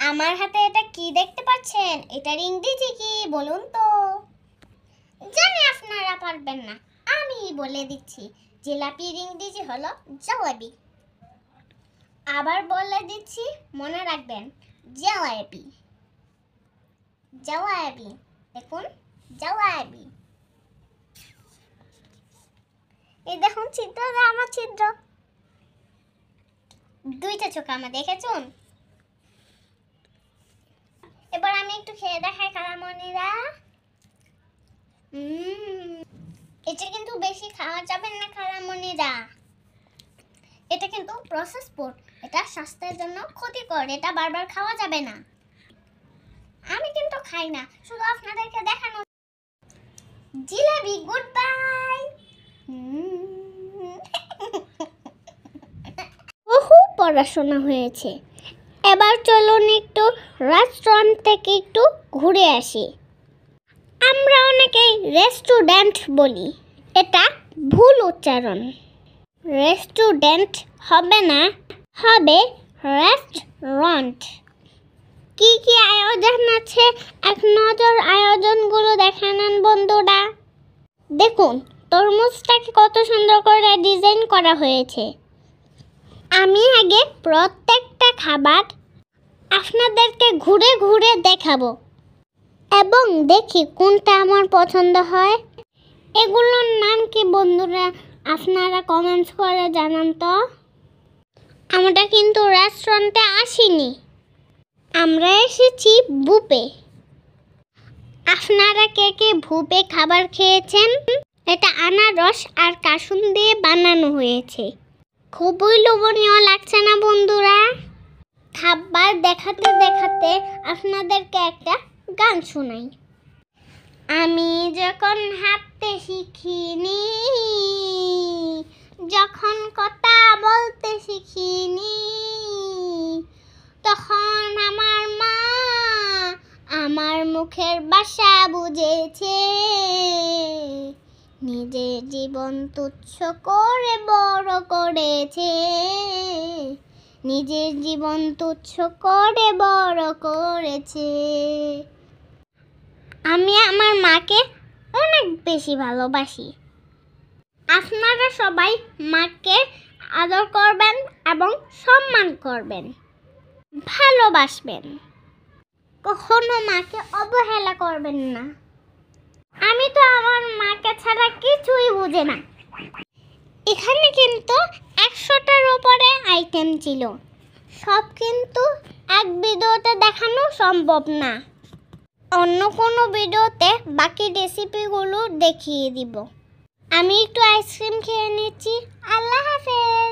আমার হাতে এটা কি দেখতে পাচ্ছেন? এটার ইংরেজি কি বলুন তো? জানি আপনারা পারবেন না, আমি বলে দিচ্ছি। জিলাপির ইংরেজি হলো জলেবি। আবার বলে দিচ্ছি, মনে রাখবেন, জলেবি। জলেবি, দেখুন, জলেবি। এই দেখুন ছিদ্র, আমার ছিদ্র। দুইটা চোখ আমার, দেখেছুন? এবার আমি একটু খেয়ে দেখাই খালামণিরা। এটা কিন্তু বেশি খাওয়া যাবে না খালামণিরা, এটা কিন্তু প্রসেস ফুড, এটা স্বাস্থ্যের জন্য ক্ষতিকর, এটা বারবার খাওয়া যাবে না। আমি কিন্তু খাই না, শুধু আপনাদেরকে দেখানো। Jalebi, good bye. বহু পড়াশোনা হয়েছে, এবার চলুন একটু রেস্টুরেন্ট থেকে একটু ঘুরে আসি। আমরা অনেকেই রেস্টুরেন্ট বলি, এটা ভুল উচ্চারণ। রেস্টুরেন্ট হবে না, হবে রেস্টুরেন্ট। কি কি আয়োজন আছে, এক নজর আয়োজনগুলো দেখে নেন বন্ধুরা। দেখুন তরমুজটাকে কত সুন্দর করে ডিজাইন করা হয়েছে। আমি আগে প্রত্যেকটা খাবার আপনাদেরকে ঘুরে ঘুরে দেখাবো এবং দেখি কোনটা আমার পছন্দ হয়। এগুলোর নাম কি বন্ধুরা, আপনারা কমেন্টস করে জানান তো। আমরা কিন্তু রেস্টুরেন্টে আসিনি, আমরা এসেছি বুপে। আপনারা কে কে বুপে খাবার খেয়েছেন? এটা আনারস আর কাসুন দিয়ে বানানো হয়েছে, খুবই লোভনীয় লাগছে না বন্ধুরা? খাবার দেখাতে দেখাতে আপনাদেরকে একটা গান শোনাই। আমি যখন হাঁটতে শিখিনি, যখন কথা বলতে শিখিনি, তখন আমার মা আমার মুখের ভাষা বুঝেছে। নিজের জীবন তুচ্ছ করে বড় করেছে, নিজের জীবন তুচ্ছ করে বড় করেছে। আমি আমার মাকে অনেক বেশি ভালোবাসি। আপনারা সবাই মাকে আদর করবেন এবং সম্মান করবেন, ভালোবাসবেন, কখনো মাকে অবহেলা করবেন না। আমি তো আমার মাকে ছাড়া কিছুই বুঝি না। এখানে কিন্তু 100টার উপরে আইটেম ছিল, সব কিন্তু এক ভিডিওতে দেখানো সম্ভব না। অন্য কোনো ভিডিওতে বাকি রেসিপিগুলো দেখিয়ে দিব। আমি একটু আইসক্রিম খেয়ে নিচ্ছি। আল্লাহ হাফেজ।